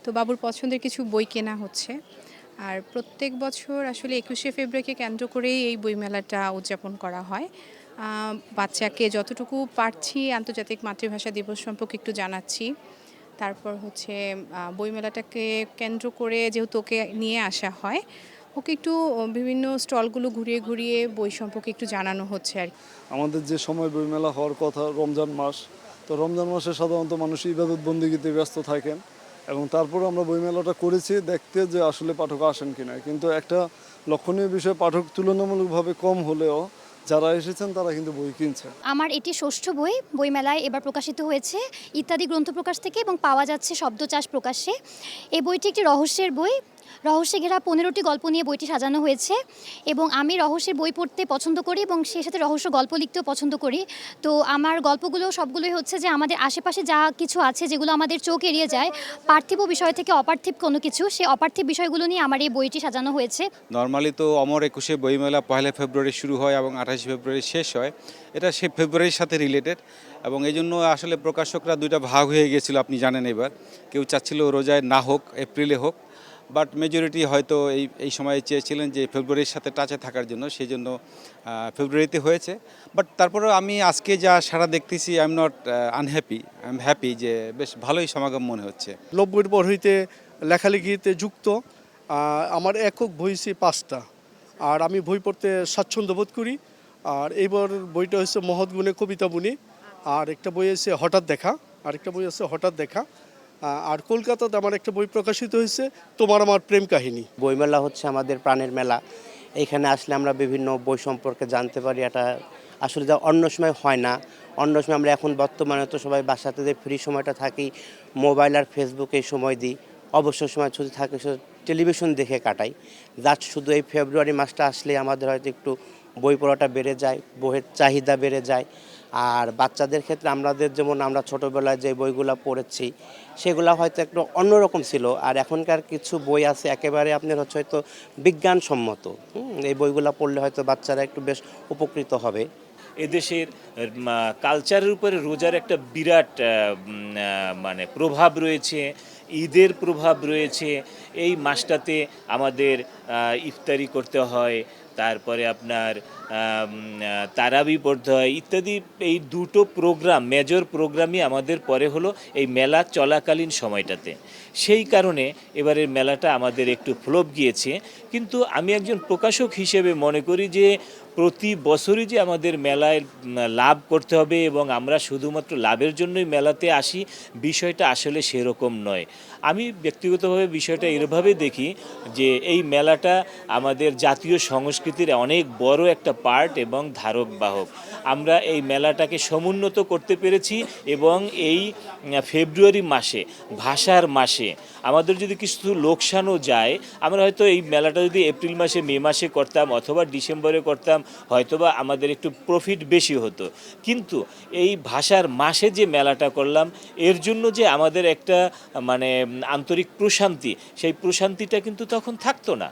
তো বাবুর পছন্দের কিছু বই কেনা হচ্ছে। আর প্রত্যেক বছর আসলে ২১শে ফেব্রুয়ারিকে কেন্দ্র করেই এই বইমেলাটা উদযাপন করা হয়। আ বাচ্চাকে যতটুকু পারছি আন্তর্জাতিক মাতৃভাষা দিবস সম্পর্কে একটু জানাচ্ছি। তারপর হচ্ছে বইমেলাটাকে কেন্দ্র করে যেহেতু ওকে নিয়ে আসা হয়, ওকে একটু বিভিন্ন স্টলগুলো ঘুরিয়ে, ঘুরিয়ে বই সম্পর্কে একটু জানানো হচ্ছে আরকি। আমাদের যে সময় বইমেলা হওয়ার কথা রমজান মাস, তো রমজান মাসে সাধারণত মানুষ ইবাদত বন্দেগীতে ব্যস্ত থাকেন এবং তারপরে আমরা বইমেলাটা করেছি দেখতে যে আসলে পাঠক আসেন কিনা। কিন্তু একটা লক্ষণীয় বিষয়, পাঠক তুলনামূলকভাবে কম হলেও যারা এসেছেন তারা কিন্তু বই কিনছে। আমার এটি ষষ্ঠ বই বইমেলায় এবার প্রকাশিত হয়েছে ইত্যাদি গ্রন্থ প্রকাশ থেকে এবং পাওয়া যাচ্ছে শব্দচাষ প্রকাশ্যে। এই বইটি একটি রহস্যের বই। রহস্যে ঘেরা ১৫টি গল্প নিয়ে বইটি সাজানো হয়েছে এবং আমি রহস্যের বই পড়তে পছন্দ করি এবং সেই সাথে রহস্য গল্প লিখতেও পছন্দ করি। তো আমার গল্পগুলো সবগুলোই হচ্ছে যে আমাদের আশেপাশে যা কিছু আছে যেগুলো আমাদের চোখ এড়িয়ে যায়, পার্থিব বিষয় থেকে অপার্থিব কোনো কিছু, সেই অপার্থিব বিষয়গুলো নিয়ে আমার এই বইটি সাজানো হয়েছে। নরমালি তো অমর একুশে বইমেলা ১লা ফেব্রুয়ারি শুরু হয় এবং ২৮ ফেব্রুয়ারি শেষ হয়। এটা সে ফেব্রুয়ারির সাথে রিলেটেড এবং এই জন্য আসলে প্রকাশকরা দুইটা ভাগ হয়ে গিয়েছিল, আপনি জানেন। এবার কেউ চাচ্ছিল রোজায় না হোক, এপ্রিলে হোক, বাট মেজরিটি হয়তো এই সময়ে চেয়েছিলেন যে ফেব্রুয়ারির সাথে টাচে থাকার জন্য, সেই জন্য ফেব্রুয়ারিতে হয়েছে। বাট তারপরেও আমি আজকে যা সারা দেখতেছি, I am not unhappy, I am happy যে বেশ ভালোই সমাগম মনে হচ্ছে। ৯০-এর পর হইতে লেখালেখিতে যুক্ত। আমার একক বই হচ্ছে ৫টা। আর আমি বই পড়তে স্বাচ্ছন্দ্য বোধ করি। আর এইবার বইটা হচ্ছে মহৎ গুণে কবিতা বুনি। আর একটা বই আছে হঠাৎ দেখা, আরেকটা বই আছে হঠাৎ দেখা। আর কলকাতাতে আমার একটা বই প্রকাশিত হয়েছে তোমার আমার প্রেম কাহিনী। বইমেলা হচ্ছে আমাদের প্রাণের মেলা। এখানে আসলে আমরা বিভিন্ন বই সম্পর্কে জানতে পারি। এটা আসলে যা অন্য সময় হয় না। অন্য সময় আমরা এখন বর্তমানে তো সবাই বাসাতে যে ফ্রি সময়টা থাকি, মোবাইল আর ফেসবুকে সময় দিই। অবসর সময় ছুটি থাকে টেলিভিশন দেখে কাটাই। জাস্ট শুধু এই ফেব্রুয়ারি মাসটা আসলে আমাদের হয়তো একটু বই পড়াটা বেড়ে যায়, বইয়ের চাহিদা বেড়ে যায়। আর বাচ্চাদের ক্ষেত্রে আমাদের যেমন আমরা ছোটোবেলায় যে বইগুলো পড়েছি সেগুলো হয়তো একটু অন্যরকম ছিল। আর এখনকার কিছু বই আছে একেবারে আপনার হচ্ছে হয়তো বিজ্ঞানসম্মত। এই বইগুলো পড়লে হয়তো বাচ্চারা একটু বেশ উপকৃত হবে। এদেশের কালচারের উপরে রোজার একটা বিরাট মানে প্রভাব রয়েছে, ঈদের প্রভাব রয়েছে। এই মাসটাতে আমাদের ইফতারি করতে হয়, তারপরে আপনার তারাবি পড়তে হয় ইত্যাদি। এই দুটো প্রোগ্রাম, মেজর প্রোগ্রামই আমাদের পরে হলো এই মেলা চলাকালীন সময়টাতে। সেই কারণে এবারের মেলাটা আমাদের একটু ফ্লপ গিয়েছে। কিন্তু আমি একজন প্রকাশক হিসেবে মনে করি যে প্রতি বছরই যে আমাদের মেলায় লাভ করতে হবে এবং আমরা শুধুমাত্র লাভের জন্যই মেলাতে আসি, বিষয়টা আসলে সেরকম নয়। আমি ব্যক্তিগতভাবে বিষয়টা এভাবে দেখি যে এই মেলাটা আমাদের জাতীয় সংস্কৃতির অনেক বড় একটা পার্ট এবং ধারক বাহক। আমরা এই মেলাটাকে সমুন্নত করতে পেরেছি এবং এই ফেব্রুয়ারি মাসে, ভাষার মাসে আমাদের যদি কিছু লোকসানও যায়, আমরা হয়তো এই মেলাটা যদি এপ্রিল মাসে, মে মাসে করতাম অথবা ডিসেম্বরে করতাম, হয়তোবা আমাদের একটু প্রফিট বেশি হতো। কিন্তু এই ভাষার মাসে যে মেলাটা করলাম, এর জন্য যে আমাদের একটা মানে আন্তরিক প্রশান্তি, সেই প্রশান্তিটা কিন্তু তখন থাকতো না।